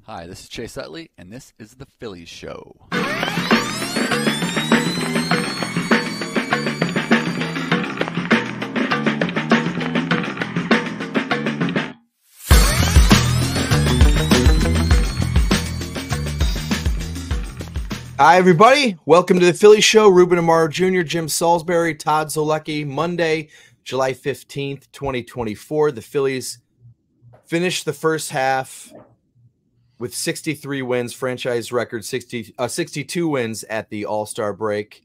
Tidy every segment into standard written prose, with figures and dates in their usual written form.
Hi, this is Chase Utley, and this is the Phillies Show. Hi, everybody. Welcome to the Phillies Show. Ruben Amaro Jr., Jim Salisbury, Todd Zolecki. Monday, July 15th, 2024. The Phillies finished the first half with 63 wins, franchise record 62 wins at the All-Star break.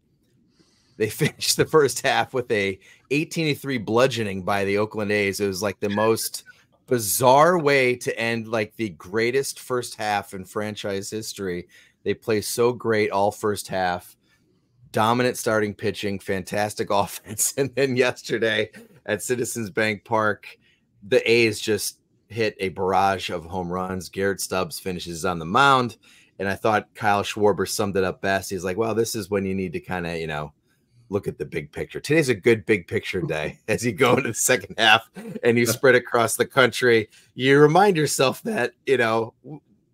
They finished the first half with a 18-3 bludgeoning by the Oakland A's. It was like the most bizarre way to end like the greatest first half in franchise history. They play so great all first half, dominant starting pitching, fantastic offense. And then yesterday at Citizens Bank Park, the A's just hit a barrage of home runs. Garrett Stubbs finishes on the mound. And I thought Kyle Schwarber summed it up best. He's like, well, this is when you need to kind of, look at the big picture. Today's a good big picture day as you go into the second half and you spread across the country. You remind yourself that, it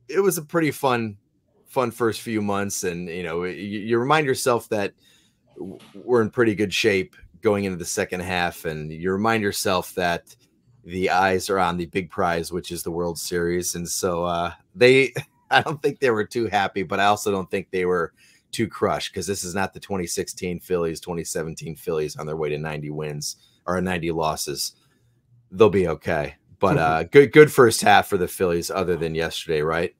was a pretty fun first few months. And, you remind yourself that we're in pretty good shape going into the second half. And you remind yourself that the eyes are on the big prize, which is the World Series. And so I don't think they were too happy, but I also don't think they were too crushed because this is not the 2016 Phillies, 2017 Phillies on their way to 90 wins or 90 losses. They'll be okay. But good first half for the Phillies other than yesterday, right?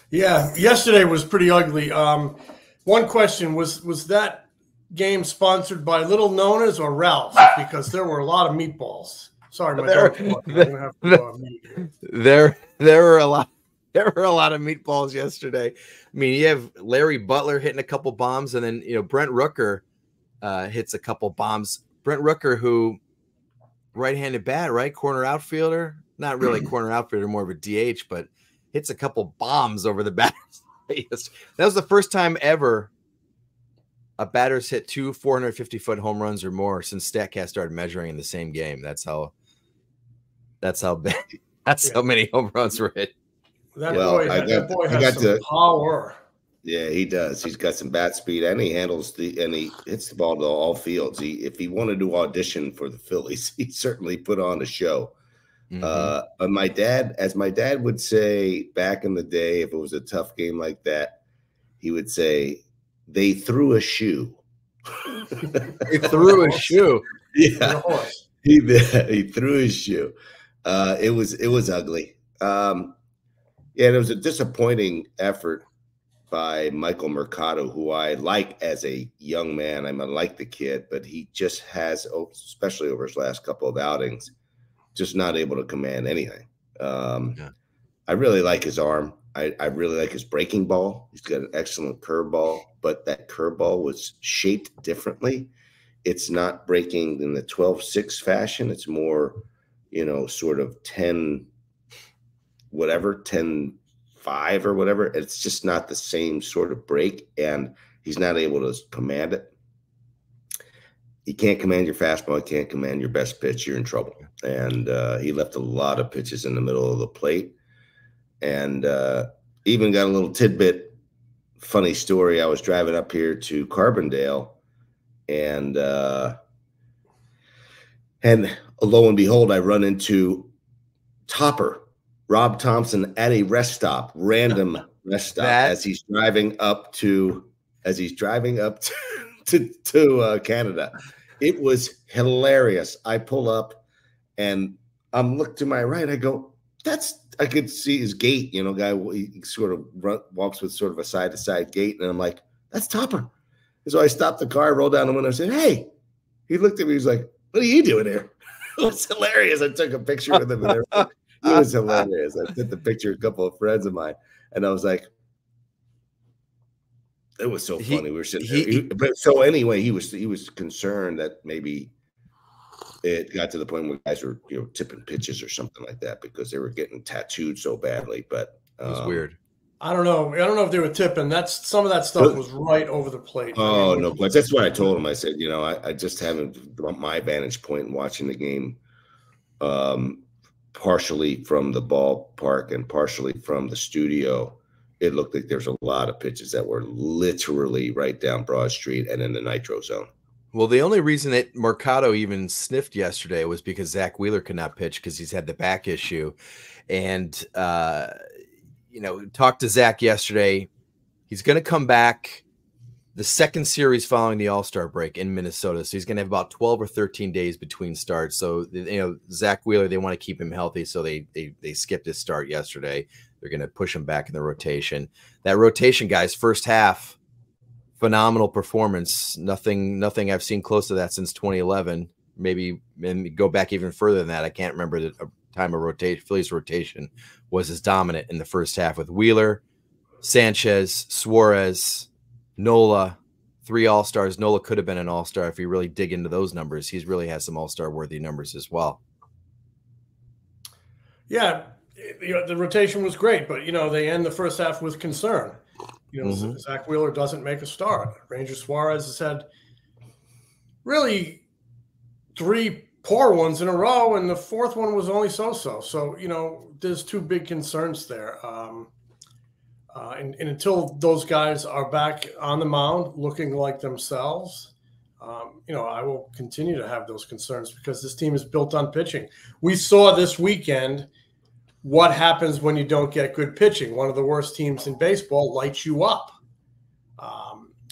Yeah, yesterday was pretty ugly. One question was that game sponsored by Little Nona's or Ralph's? Because there were a lot of meatballs. Sorry, my dog. There were a lot. There were a lot of meatballs yesterday. I mean, you have Larry Butler hitting a couple bombs, and then Brent Rooker hits a couple bombs. Brent Rooker, who right-handed bat, right, corner outfielder, not really corner outfielder, more of a DH, but hits a couple bombs over the batter's face. That was the first time ever a batter's hit two 450-foot home runs or more since Statcast started measuring in the same game. That's how big. That's how many home runs were hit. That boy has some power. Yeah, he does. He's got some bat speed, and he hits the ball to all fields. If he wanted to audition for the Phillies, he certainly put on a show. But my dad would say back in the day, if it was a tough game like that, he would say they threw a shoe. They threw a shoe. Yeah, he threw his shoe. It was ugly. Yeah, it was a disappointing effort by Michael Mercado, who I like as a young man. I like the kid, but he just has, especially over his last couple of outings, just not able to command anything. I really like his arm. I really like his breaking ball. He's got an excellent curveball, but that curveball was shaped differently. It's not breaking in the 12-6 fashion. It's more, sort of 10 whatever, 10-5 or whatever. It's just not the same sort of break, and he's not able to command it. You can't command your fastball, you can't command your best pitch, you're in trouble. And he left a lot of pitches in the middle of the plate. And even got a little tidbit, funny story. I was driving up here to Carbondale, and lo and behold, I run into Topper, Rob Thompson, at a rest stop, random rest stop, as he's driving up to Canada. It was hilarious. I pull up and I'm look to my right. I go, I could see his gait, guy. He sort of walks with sort of a side to side gait. And I'm like, that's Topper. And so I stopped the car, rolled down the window, and said, hey. He looked at me. He's like, what are you doing here? It was hilarious. I took a picture with him and everything. It was hilarious. I took the picture with a couple of friends of mine, and I was like, it was so funny. We were sitting there. So anyway, he was concerned that maybe it got to the point where guys were, tipping pitches or something like that because they were getting tattooed so badly. But it was weird. I don't know if they were tipping. Some of that stuff was right over the plate. Oh, no, but that's what I told him. I said, I just haven't my vantage point in watching the game. partially from the ballpark and partially from the studio, it looked like there's a lot of pitches that were literally right down Broad Street and in the nitro zone. Well, the only reason that Mercado even sniffed yesterday was because Zach Wheeler could not pitch because he's had the back issue. And, talked to Zach yesterday. He's going to come back the second series following the All-Star break in Minnesota. So he's going to have about 12 or 13 days between starts. So, Zach Wheeler, they want to keep him healthy. So they skipped his start yesterday. They're going to push him back in the rotation. That rotation, guys, first half, phenomenal performance. Nothing I've seen close to that since 2011. Maybe go back even further than that. I can't remember the time of Phillies rotation was as dominant in the first half with Wheeler, Sanchez, Suarez, Nola, 3 All-Stars. Nola could have been an All-Star if you really dig into those numbers. He's really has some All-Star worthy numbers as well. Yeah, the rotation was great, but they end the first half with concern. Zach Wheeler doesn't make a start. Ranger Suarez has had really 3 poor ones in a row, and the 4th one was only so-so. So, there's 2 big concerns there. And until those guys are back on the mound looking like themselves, I will continue to have those concerns because this team is built on pitching. We saw this weekend what happens when you don't get good pitching. One of the worst teams in baseball lights you up.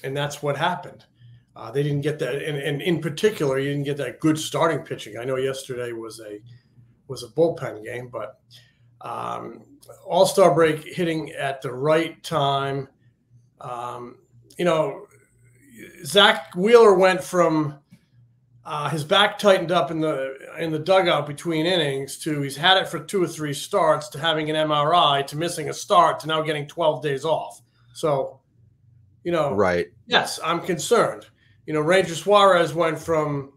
And that's what happened. They didn't get that. And in particular, you didn't get that good starting pitching. I know yesterday was a bullpen game, but All-Star break hitting at the right time. Zach Wheeler went from his back tightened up in the dugout between innings to he's had it for 2 or 3 starts to having an MRI to missing a start to now getting 12 days off. So, right. Yes, I'm concerned. Ranger Suarez went from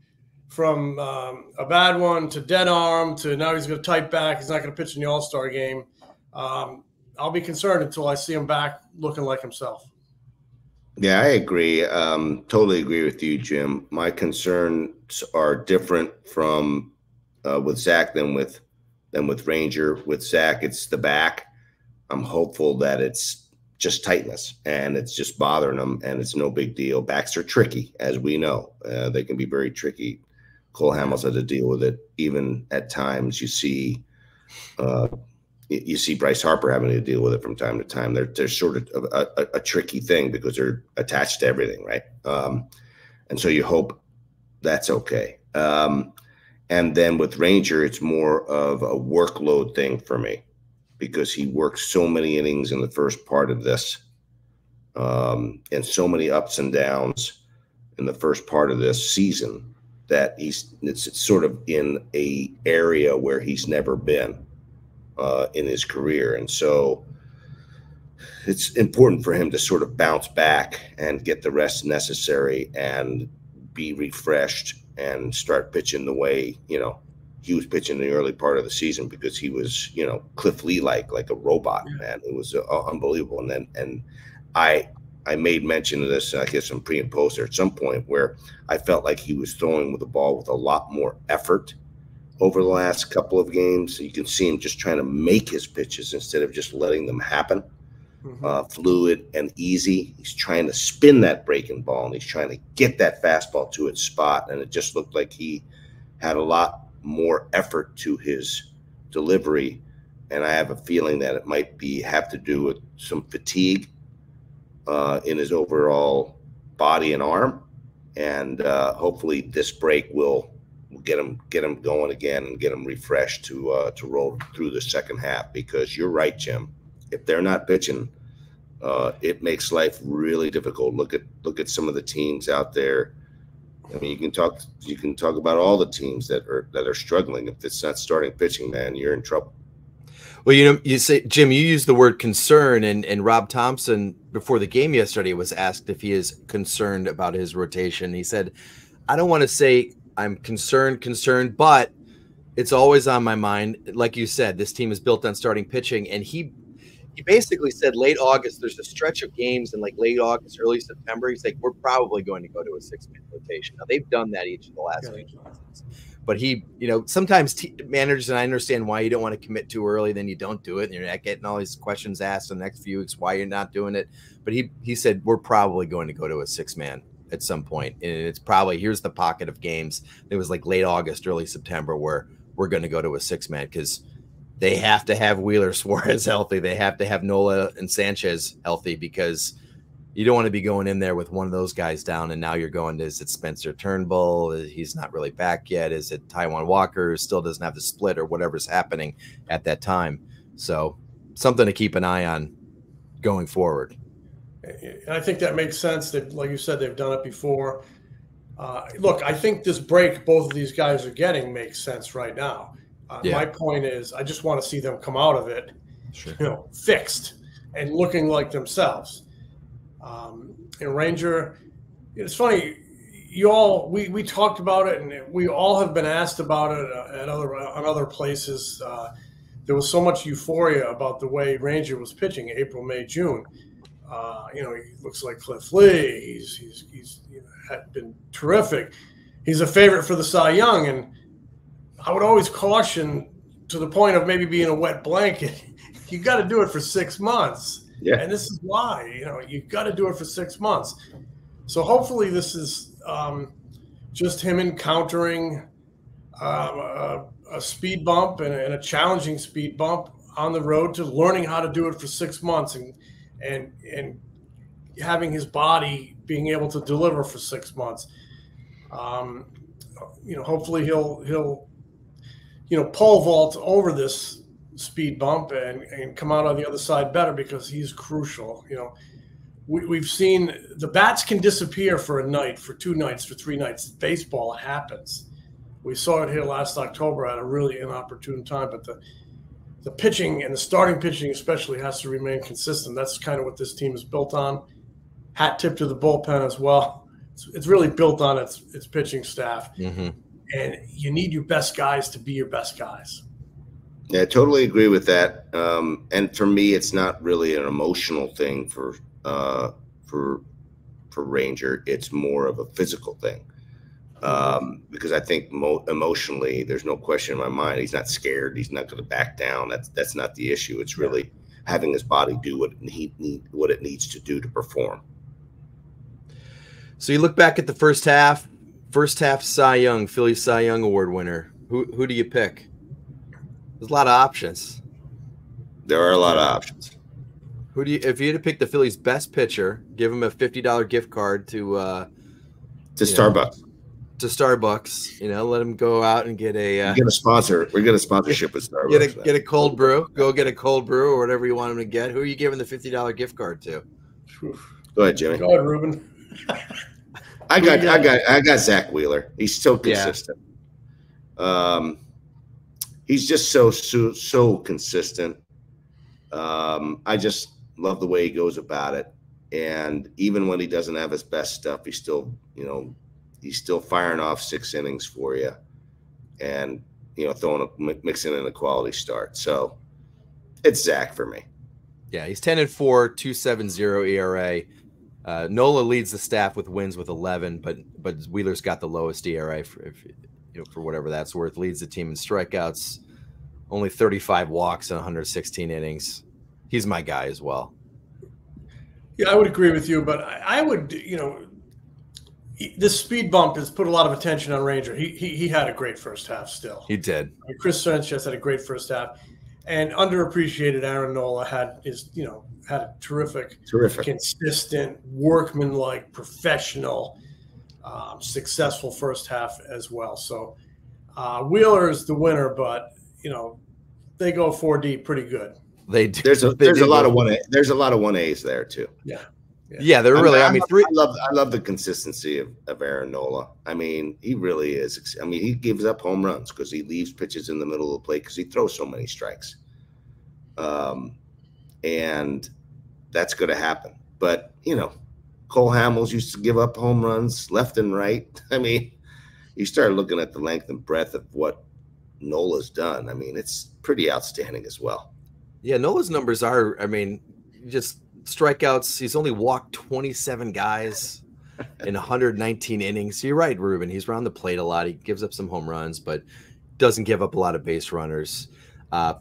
a bad one to dead arm to now he's going to tight back. He's not going to pitch in the All-Star game. I'll be concerned until I see him back looking like himself. Yeah, I agree. Totally agree with you, Jim. My concerns are different from with Zach than with Ranger. With Zach, it's the back. I'm hopeful that it's just tightness and it's just bothering him and it's no big deal. Backs are tricky, as we know. They can be very tricky. Cole Hamels had to deal with it. Even at times you see Bryce Harper having to deal with it from time to time. They're sort of a tricky thing because they're attached to everything, right? And so you hope that's okay. And then with Ranger, it's more of a workload thing for me because he works so many innings in the first part of this and so many ups and downs in the first part of this season that it's sort of in a area where he's never been in his career. And so it's important for him to sort of bounce back and get the rest necessary and be refreshed and start pitching the way, he was pitching in the early part of the season because he was, Cliff Lee-like a robot, man. It was unbelievable. And I made mention of this, I guess, in pre and post there at some point where I felt like he was throwing with the ball with a lot more effort over the last couple of games. You can see him just trying to make his pitches instead of just letting them happen. Fluid and easy. He's trying to spin that breaking ball and he's trying to get that fastball to its spot. And it just looked like he had a lot more effort to his delivery. And I have a feeling that it might have to do with some fatigue in his overall body and arm. And hopefully this break will get him going again and get him refreshed to roll through the second half. Because you're right, Jim. If they're not pitching, it makes life really difficult. Look at some of the teams out there. I mean, you can talk about all the teams that are struggling. If it's not starting pitching, man, you're in trouble. Well, you say, Jim, you used the word concern, and Rob Thompson before the game yesterday was asked if he is concerned about his rotation. He said, "I don't want to say I'm concerned, but it's always on my mind. Like you said, this team is built on starting pitching." And he basically said late August, there's a stretch of games in like late August, early September. He's like, we're probably going to go to a 6-man rotation. Now, they've done that each of the last few seasons. But he, sometimes managers, and I understand why you don't want to commit too early, then you don't do it, and you're not getting all these questions asked in the next few weeks why you're not doing it. But he said we're probably going to go to a 6-man at some point, and it's probably here's the pocket of games. It was like late August, early September where we're going to go to a 6-man because they have to have Wheeler, Suarez healthy. They have to have Nola and Sanchez healthy because you don't want to be going in there with one of those guys down, and now you're going, is it Spencer Turnbull? He's not really back yet. Is it Taijuan Walker who still doesn't have the split or whatever's happening at that time? So something to keep an eye on going forward. And I think that makes sense. That, like you said, they've done it before. Look, I think this break both of these guys are getting makes sense right now. My point is, I just want to see them come out of it, fixed and looking like themselves. Ranger, it's funny. We talked about it, and we all have been asked about it on other places. There was so much euphoria about the way Ranger was pitching April, May, June. He looks like Cliff Lee. He's had been terrific. He's a favorite for the Cy Young, and I would always caution to the point of maybe being a wet blanket. You got to do it for 6 months. Yeah. And this is why, you got to do it for 6 months. So hopefully this is just him encountering a speed bump and a challenging speed bump on the road to learning how to do it for 6 months and having his body being able to deliver for 6 months. Hopefully he'll pole vault over this speed bump and come out on the other side better because he's crucial. We've seen the bats can disappear for a night, for 2 nights, for 3 nights. Baseball, it happens. We saw it here last October at a really inopportune time, but the pitching and the starting pitching especially has to remain consistent. That's kind of what this team is built on. Hat tip to the bullpen as well. It's really built on its pitching staff. Mm-hmm. And you need your best guys to be your best guys. Yeah, I totally agree with that. And for me, it's not really an emotional thing for Ranger. It's more of a physical thing. Because I think emotionally, there's no question in my mind. He's not scared. He's not going to back down. That's not the issue. It's really having his body do what it needs to do to perform. So you look back at the first half Cy Young, Phillies Cy Young Award winner. Who do you pick? There's a lot of options. There are a lot of options. If you had to pick the Phillies' best pitcher, give him a $50 gift card to Starbucks. To Starbucks, let him go out and get a get a sponsor. We get a sponsorship with Starbucks. Get a cold brew. Go get a cold brew or whatever you want him to get. Who are you giving the $50 gift card to? Go ahead, Jimmy. Go ahead, Ruben. I got Zach Wheeler. He's so consistent. He's just so consistent. I just love the way he goes about it. And even when he doesn't have his best stuff, he's still firing off 6 innings for you, and mixing in a quality start. So it's Zach for me. Yeah, he's 10-4, 2.70 ERA. Nola leads the staff with wins with 11, but Wheeler's got the lowest ERA for whatever that's worth. Leads the team in strikeouts, only 35 walks in 116 innings. He's my guy as well. Yeah, I would agree with you, but I would, this speed bump has put a lot of attention on Ranger. He had a great first half still. He did. Chris Sanchez had a great first half, and underappreciated Aaron Nola had a terrific, consistent, workmanlike, professional, successful first half as well. So Wheeler is the winner, but they go 4 deep pretty good. They do. There's a lot of 1As there too. Yeah, they're really. I love the consistency of Aaron Nola. I mean, he really is. I mean, he gives up home runs because he leaves pitches in the middle of the plate because he throws so many strikes. And that's going to happen. But Cole Hamels used to give up home runs left and right. I mean, you start looking at the length and breadth of what Nola's done. I mean, it's pretty outstanding as well. Yeah, Nola's numbers are. I mean, just strikeouts. He's only walked 27 guys. in 119 innings. So you're right, Ruben. He's around the plate a lot. He gives up some home runs, but doesn't give up a lot of base runners.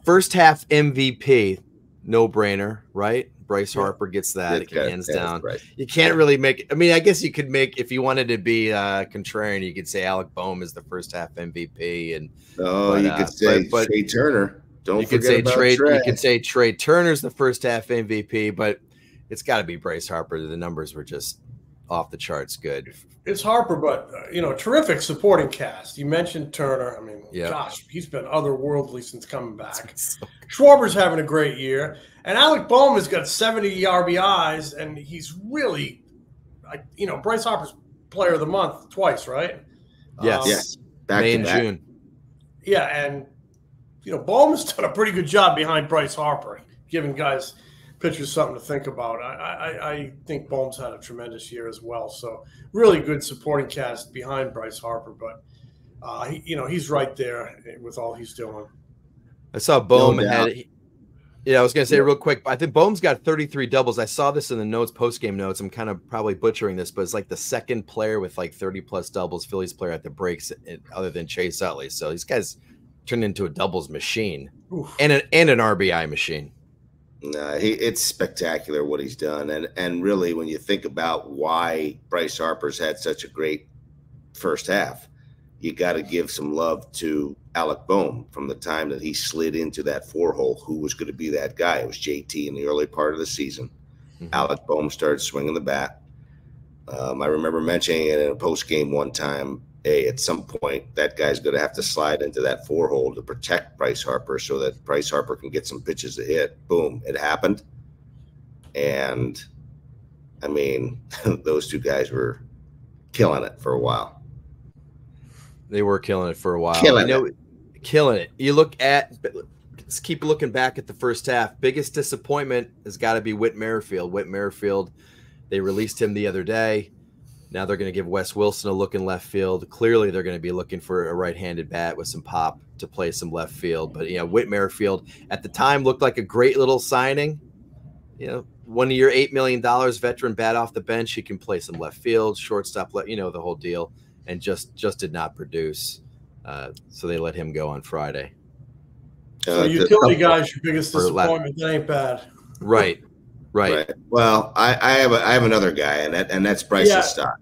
First half MVP, no brainer, right? Bryce Harper gets that hands down. Right. You can't really make. I mean, I guess you could make, if you wanted to be contrarian, you could say Alec Boehm is the first half MVP, and you could say Trey Turner. You could say Trey Turner's the first half MVP, but it's got to be Bryce Harper. The numbers were just off the charts good. It's Harper, but terrific supporting cast. You mentioned Turner. I mean, gosh, he's been otherworldly since coming back. Schwarber's having a great year, and Alec Boehm has got 70 RBIs, and he's really, Bryce Harper's Player of the Month twice, right? Yes, back May and June. Yeah, and Boehm has done a pretty good job behind Bryce Harper, giving pitchers something to think about. I think Boehm's had a tremendous year as well. So really good supporting cast behind Bryce Harper, but he's right there with all he's doing. I saw Boehm had. I was going to say real quick, I think Boehm's got 33 doubles. I saw this in the notes, post-game notes. I'm kind of probably butchering this, but it's like the second player with like 30-plus doubles, Phillies player at the breaks, other than Chase Utley. So these guys turned into a doubles machine. Oof. and an RBI machine. It's spectacular what he's done. And really, when you think about why Bryce Harper's had such a great first half, you got to give some love to Alec Boehm from the time that he slid into that 4-hole. Who was going to be that guy? It was JT in the early part of the season. Mm-hmm. Alec Boehm started swinging the bat. I remember mentioning it in a post game one time. Hey, at some point, that guy's going to have to slide into that 4-hole to protect Bryce Harper so that Bryce Harper can get some pitches to hit. Boom, it happened. And, I mean, those two guys were killing it for a while. They were killing it for a while. Killing it. You look at – let's keep looking back at the first half. Biggest disappointment has got to be Whit Merrifield. Whit Merrifield, they released him the other day. Now they're going to give Wes Wilson a look in left field. Clearly, they're going to be looking for a right-handed bat with some pop to play some left field. But, Whit Merrifield at the time looked like a great little signing. One of your $8 million veteran bat off the bench. He can play some left field, shortstop, the whole deal, and just did not produce. So they let him go on Friday. So utility guy's your biggest disappointment. That ain't bad. Right. Well, I have another guy, and that's Bryson Stott.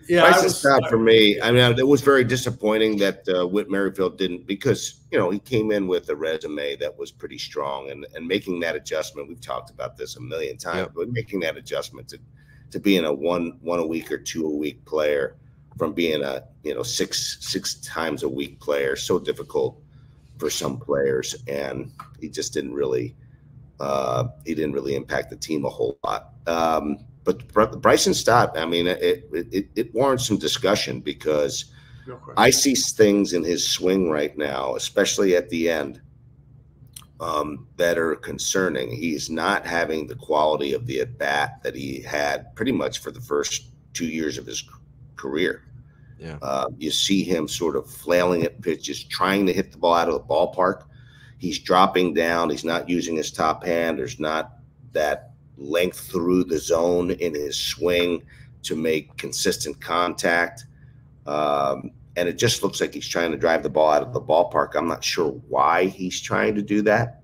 Yeah, Bryson Stott for me. I mean, it was very disappointing that Whit Merrifield didn't, because he came in with a resume that was pretty strong, and making that adjustment. We've talked about this a million times, but making that adjustment to being a one a week or 2 a week player from being a six times a week player, so difficult for some players, and he just didn't really. He didn't really impact the team a whole lot. But Bryson Stott, I mean, it warrants some discussion, because I see things in his swing right now, especially at the end, that are concerning. He's not having the quality of the at-bat that he had pretty much for the first 2 years of his career. Yeah. You see him sort of flailing at pitches, trying to hit the ball out of the ballpark. He's dropping down. He's not using his top hand. There's not that length through the zone in his swing to make consistent contact. And it just looks like he's trying to drive the ball out of the ballpark. I'm not sure why he's trying to do that.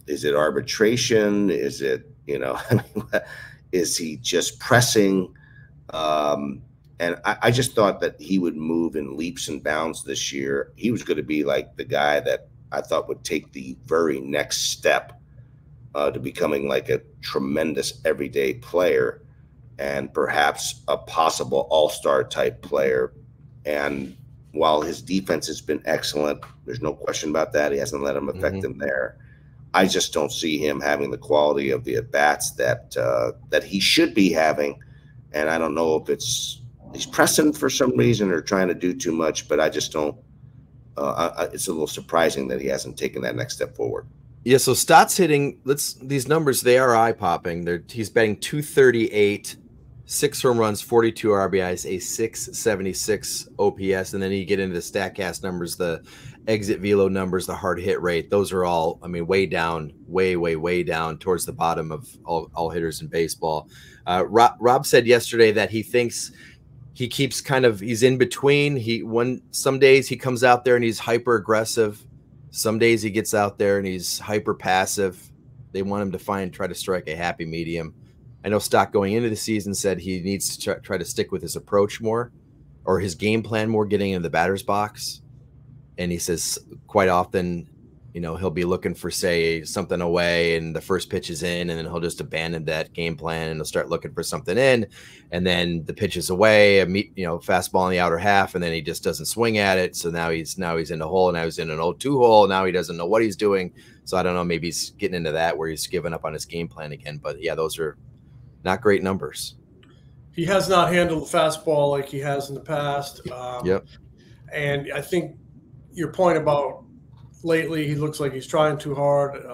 Is it arbitration? Is it, is he just pressing? And I just thought that he would move in leaps and bounds this year. He was going to be like the guy that I thought would take the very next step to becoming like a tremendous everyday player, and perhaps a possible all-star type player. And while his defense has been excellent, there's no question about that. He hasn't let him affect him there. I just don't see him having the quality of the at-bats that he should be having. And I don't know if he's pressing for some reason or trying to do too much, but I just don't. It's a little surprising that he hasn't taken that next step forward. Yeah, so Stott's hitting. These numbers, they are eye-popping. He's batting .238, 6 home runs, 42 RBIs, a .676 OPS, and then you get into the StatCast numbers. The exit velo numbers, the hard hit rate, those are all, I mean, way down, way down towards the bottom of all hitters in baseball. Rob said yesterday that he thinks he keeps he's in between. Some days he comes out there and he's hyper aggressive. Some days he gets out there and he's hyper passive. They want him to try to strike a happy medium. I know Stock going into the season said he needs to try to stick with his approach more, or his game plan more, getting into the batter's box. And he says quite often, he'll be looking for, say, something away, and the first pitch is in, and then he'll just abandon that game plan and he'll start looking for something in, and then the pitch is away, fastball in the outer half, and then he just doesn't swing at it. So now he's in a hole, and now he's in an 0-2 hole. Now he doesn't know what he's doing. So I don't know, maybe he's getting into that where he's giving up on his game plan again. But yeah, those are not great numbers. He has not handled the fastball like he has in the past. Yep. And I think your point about lately he looks like he's trying too hard.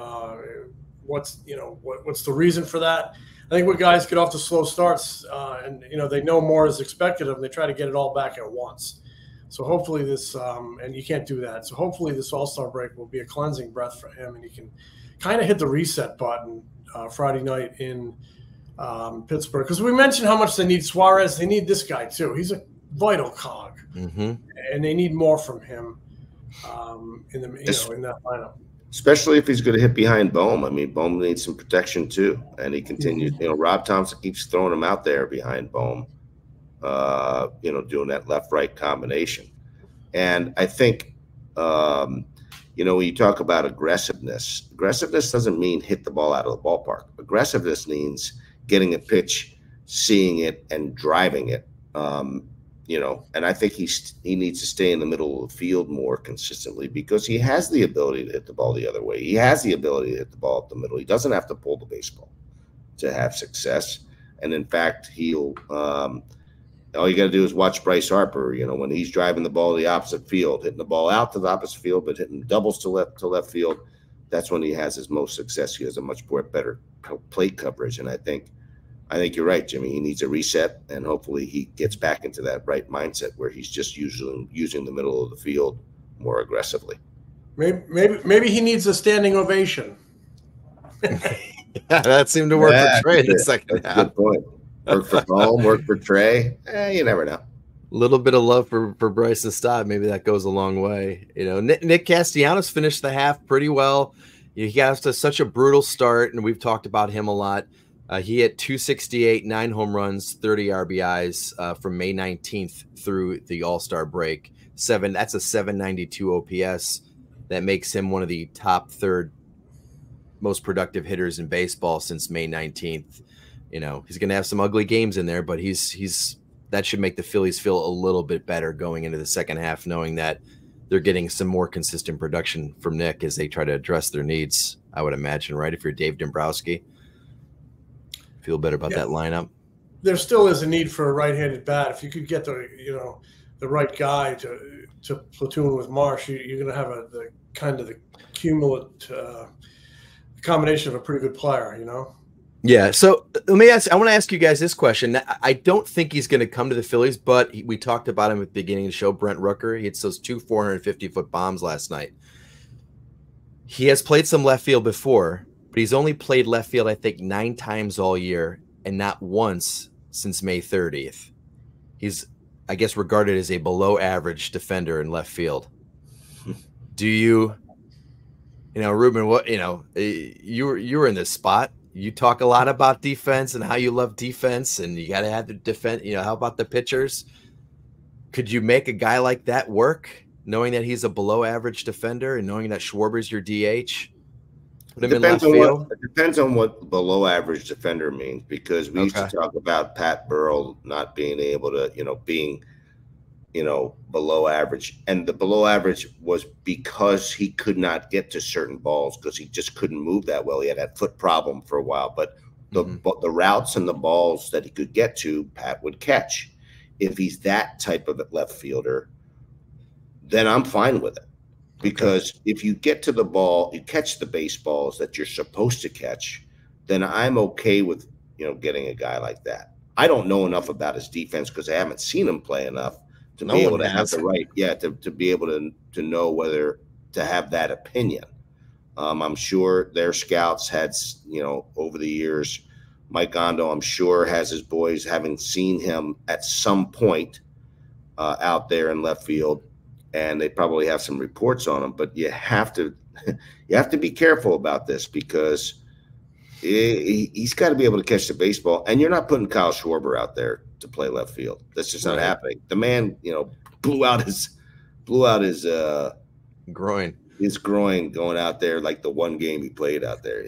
What's the reason for that? I think when guys get off to slow starts and they know more is expected of them, they try to get it all back at once. So hopefully this and you can't do that. So hopefully this All-Star break will be a cleansing breath for him, and he can kind of hit the reset button Friday night in Pittsburgh, because we mentioned how much they need Suarez. They need this guy too. He's a vital cog, and they need more from him in that lineup. Especially if he's going to hit behind Bohm. I mean, Bohm needs some protection too, and he continues. Rob Thompson keeps throwing him out there behind Bohm. Doing that left-right combination, and I think when you talk about aggressiveness doesn't mean hit the ball out of the ballpark. Aggressiveness means getting a pitch, seeing it, and driving it. And I think he needs to stay in the middle of the field more consistently, because he has the ability to hit the ball the other way. He has the ability to hit the ball up the middle. He doesn't have to pull the baseball to have success. And in fact, he'll all you got to do is watch Bryce Harper, when he's driving the ball to the opposite field, hitting the ball out to the opposite field, but hitting doubles to left field. That's when he has his most success. He has a much better plate coverage. And I think you're right, Jimmy. He needs a reset, and hopefully he gets back into that right mindset where he's just using the middle of the field more aggressively. Maybe he needs a standing ovation. Yeah, that seemed to work for Trey in the second half. Good point. Work for Bohm, work for Trey. You never know. A little bit of love for Bryce and Todd. Maybe that goes a long way. Nick Castellanos finished the half pretty well. He got to such a brutal start, and we've talked about him a lot. He hit 268, 9 home runs, 30 RBIs from May 19th through the All-Star break. That's a 792 OPS. That makes him one of the top third most productive hitters in baseball since May 19th. He's going to have some ugly games in there, but that should make the Phillies feel a little bit better going into the second half, knowing that they're getting some more consistent production from Nick as they try to address their needs, I would imagine, right? If you're Dave Dombrowski, feel better about that lineup. There still is a need for a right-handed bat. If you could get the right guy to platoon with Marsh, you're going to have the cumulative combination of a pretty good player, Yeah, so I want to ask you guys this question. I don't think he's going to come to the Phillies, but we talked about him at the beginning of the show, Brent Rooker. He hits those 2 450-foot bombs last night. He has played some left field before, but he's only played left field, I think, 9 times all year, and not once since May 30th. He's, I guess, regarded as a below-average defender in left field. Do you, Ruben, what, you were in this spot. You talk a lot about defense and how you love defense, and you got to have the defense. How about the pitchers? Could you make a guy like that work, knowing that he's a below-average defender and knowing that Schwarber's your DH? Put him in left field? It depends on what below-average defender means, because we used to talk about Pat Burrell not being able to, being below average. And the below average was because he could not get to certain balls because he just couldn't move that well. He had that foot problem for a while, but the routes and the balls that he could get to, Pat would catch. If he's that type of left fielder, then I'm fine with it. Because if you get to the ball, you catch the baseballs that you're supposed to catch, then I'm okay with, getting a guy like that. I don't know enough about his defense because I haven't seen him play enough to No be one able to have has. the right, to be able to know whether to have that opinion. I'm sure their scouts had, over the years, Mike Gondo, I'm sure, has his boys having seen him at some point out there in left field, and they probably have some reports on him. But you have to be careful about this, because he's got to be able to catch the baseball, and you're not putting Kyle Schwarber out there to play left field. That's just not happening. The man, blew out his groin. His groin going out there, like the one game he played out there.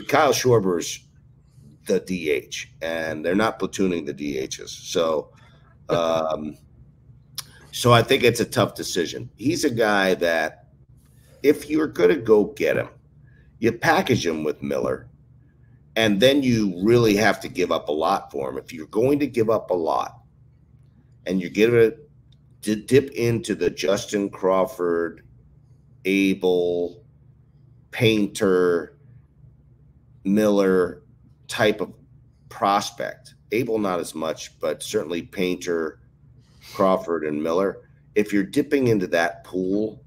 Kyle Schwarber's the DH, and they're not platooning the DHs. So, so I think it's a tough decision. He's a guy that, if you're going to go get him, you package him with Miller, and then you really have to give up a lot for him. If you're going to give up a lot, and you're going to dip into the Justin Crawford, Abel, Painter, Miller type of prospect. Abel not as much, but certainly Painter, Crawford, and Miller. If you're dipping into that pool,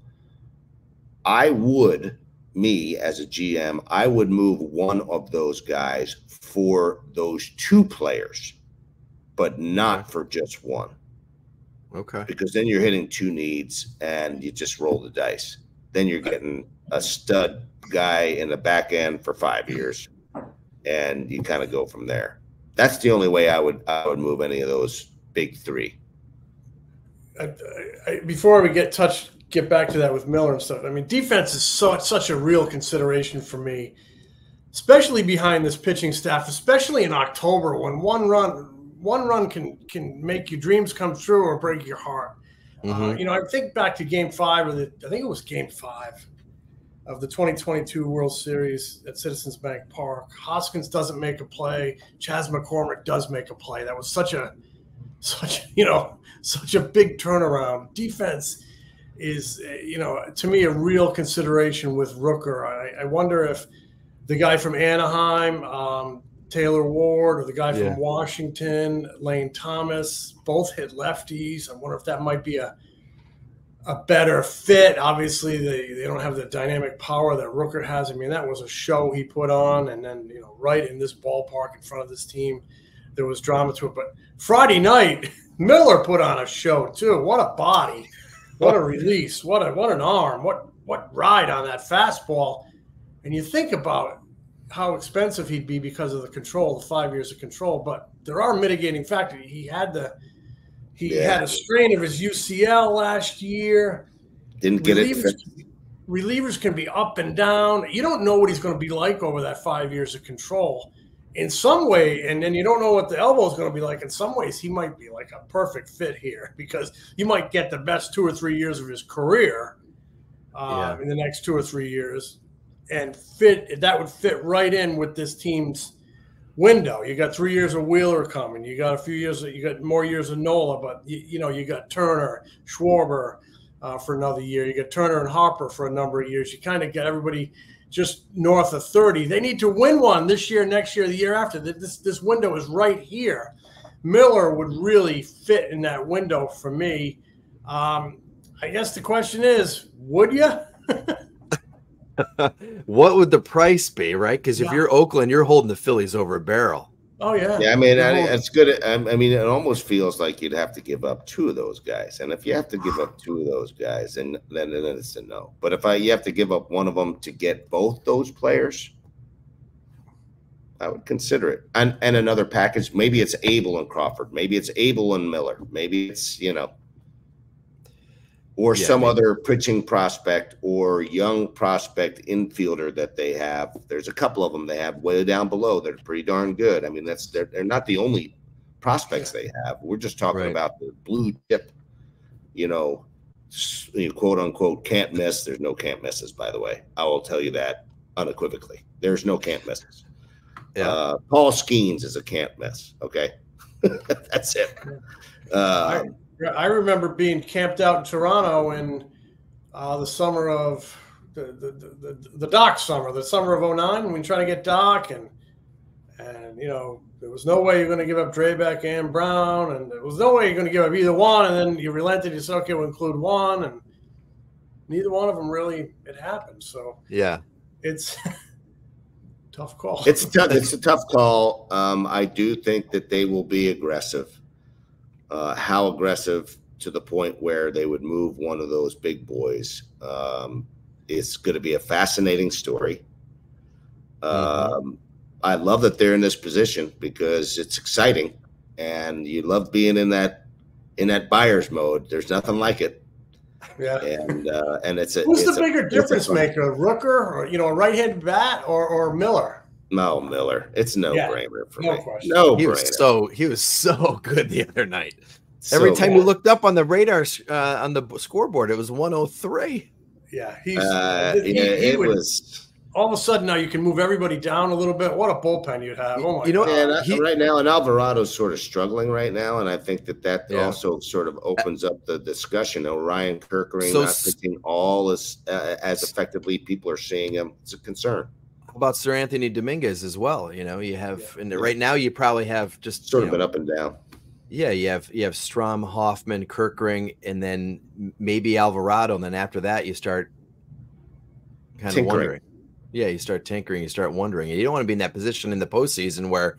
me as a GM, I would move one of those guys for those two players, but not for just one. Okay. Because then you're hitting two needs, and you just roll the dice. Then you're getting a stud guy in the back end for 5 years, and you kind of go from there. That's the only way I would move any of those big three. Before we get back to that with Miller and stuff, I mean, defense is such a real consideration for me, especially behind this pitching staff, especially in October, when one run can make your dreams come true or break your heart. Mm-hmm. I think back to Game 5 I think it was Game 5 of the 2022 World Series at Citizens Bank Park. Hoskins doesn't make a play. Chas McCormick does make a play. That was such a big turnaround. Defense is, to me, a real consideration with Rooker. I wonder if the guy from Anaheim, Taylor Ward, or the guy from Washington, Lane Thomas, both hit lefties. I wonder if that might be a better fit. Obviously, they don't have the dynamic power that Rooker has. I mean, that was a show he put on, and then, right in this ballpark in front of this team, there was drama to it. But Friday night, Miller put on a show too. What a body, what a release, what an arm, what ride on that fastball. And you think about how expensive he'd be because of the 5 years of control. But there are mitigating factors. He had a strain of his UCL last year. Didn't get it. Relievers can be up and down. You don't know what he's going to be like over that 5 years of control. In some way, and then you don't know what the elbow is going to be like. In some ways, he might be like a perfect fit here, because you might get the best 2 or 3 years of his career in the next 2 or 3 years, and that would fit right in with this team's window. You got 3 years of Wheeler coming. You got a few years. You got more years of Nola, but you got Turner, Schwarber for another year. You got Turner and Harper for a number of years. You kind of get everybody just north of 30. They need to win one this year, next year, the year after. This window is right here. Miller would really fit in that window for me. I guess the question is, would you? What would the price be, right? Because if you're Oakland, you're holding the Phillies over a barrel. Oh, yeah. Yeah, I mean, it's good. I mean, it almost feels like you'd have to give up 2 of those guys. And if you have to give up 2 of those guys, then it's a no. But if you have to give up one of them to get both those players, I would consider it. And another package, maybe it's Abel and Crawford. Maybe it's Abel and Miller. Maybe it's, or some other pitching prospect or young prospect infielder that they have. There's a couple of them they have way down below that are pretty darn good. I mean, they're not the only prospects they have. We're just talking about the blue chip, quote unquote can't miss. There's no can't misses, by the way. I will tell you that unequivocally. There's no can't misses. Yeah. Paul Skeens is a can't miss. Okay, that's it. I remember being camped out in Toronto in the summer of the Doc summer, the summer of '09, when we tried to get Doc, and And, there was no way you're going to give up Drayback and Brown, and there was no way you're going to give up either one. And then you relented. You said, okay, we'll include one. And neither one of them really, it happened. So, yeah, it's tough call. It's a tough call. I do think that they will be aggressive. How aggressive to the point where they would move one of those big boys is going to be a fascinating story. I love that they're in this position because it's exciting, and you love being in that buyer's mode. There's nothing like it. Yeah. And it's who's the bigger difference maker, Rooker, or a right-handed bat, or Miller? No, Miller. It's no-brainer for me. Question. No brainer. He was so good the other night. Every time you looked up on the radar on the scoreboard, it was 103. Yeah, it was. All of a sudden now you can move everybody down a little bit. What a bullpen you'd have! Oh my God. Right now, and Alvarado's sort of struggling right now, and I think that also sort of opens up the discussion. Ryan Kirkering not pitching all as effectively. People are seeing him. It's a concern. How about Sir Anthony Dominguez as well? You have right now you probably have just sort of been up and down. Yeah, you have Strom, Hoffman, Kirkering, and then maybe Alvarado, and then after that you start kind of wondering. Yeah, you start tinkering, you start wondering. And you don't want to be in that position in the postseason where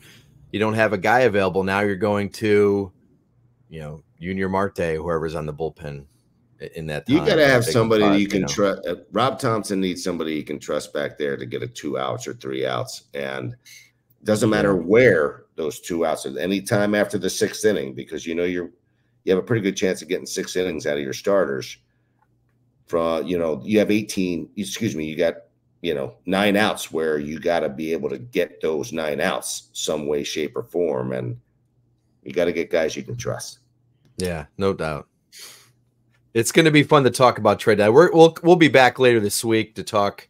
you don't have a guy available. Now you're going to, Junior Marte, whoever's on the bullpen in that time. You got to have somebody you can trust. Rob Thompson needs somebody you can trust back there to get a 2 outs or 3 outs. And it doesn't matter where those 2 outs are, anytime after the 6th inning, because you have a pretty good chance of getting 6 innings out of your starters. You have 18, you got 9 outs where you got to be able to get those 9 outs some way, shape, or form. And you got to get guys you can trust. Yeah, no doubt. It's going to be fun to talk about trade deadline. We'll be back later this week to talk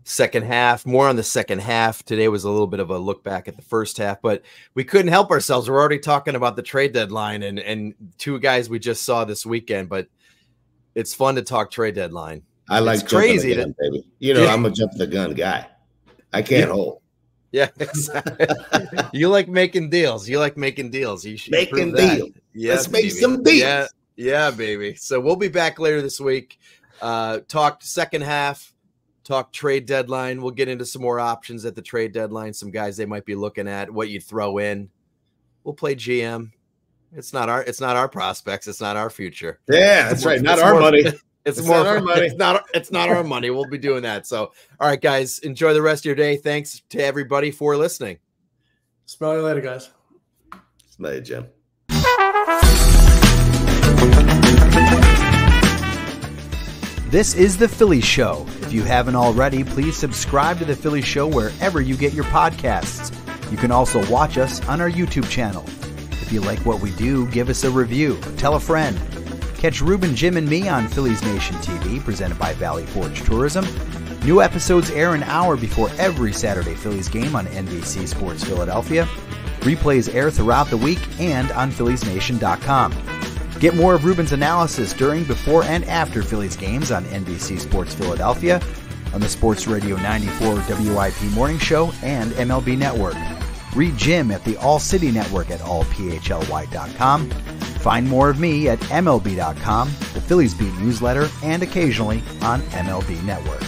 second half, more on the second half. Today was a little bit of a look back at the first half, but we couldn't help ourselves. We're already talking about the trade deadline and 2 guys we just saw this weekend, but it's fun to talk trade deadline. I like crazy, gun, baby. I'm a jump the gun guy. I can't hold. Yeah, exactly. You like making deals. You should making deals. Yes, let's make some deals. Yeah, baby. So we'll be back later this week. Talk second half. Talk trade deadline. We'll get into some more options at the trade deadline. Some guys they might be looking at. What you throw in. We'll play GM. It's not our prospects. It's not our future. Yeah, that's right. Not our money. It's more our money. It's not our money. We'll be doing that. So, all right, guys, enjoy the rest of your day. Thanks to everybody for listening. Smell you later, guys. Smell you, Jim. This is The Phillies Show. If you haven't already, please subscribe to The Phillies Show wherever you get your podcasts. You can also watch us on our YouTube channel. If you like what we do, give us a review. Tell a friend. Catch Ruben, Jim, and me on Phillies Nation TV, presented by Valley Forge Tourism. New episodes air an hour before every Saturday Phillies game on NBC Sports Philadelphia. Replays air throughout the week and on PhilliesNation.com. Get more of Ruben's analysis during, before, and after Phillies games on NBC Sports Philadelphia, on the Sports Radio 94 WIP Morning Show, and MLB Network. Read Jim at the All City Network at allphly.com. Find more of me at MLB.com, the Phillies Beat newsletter, and occasionally on MLB Network.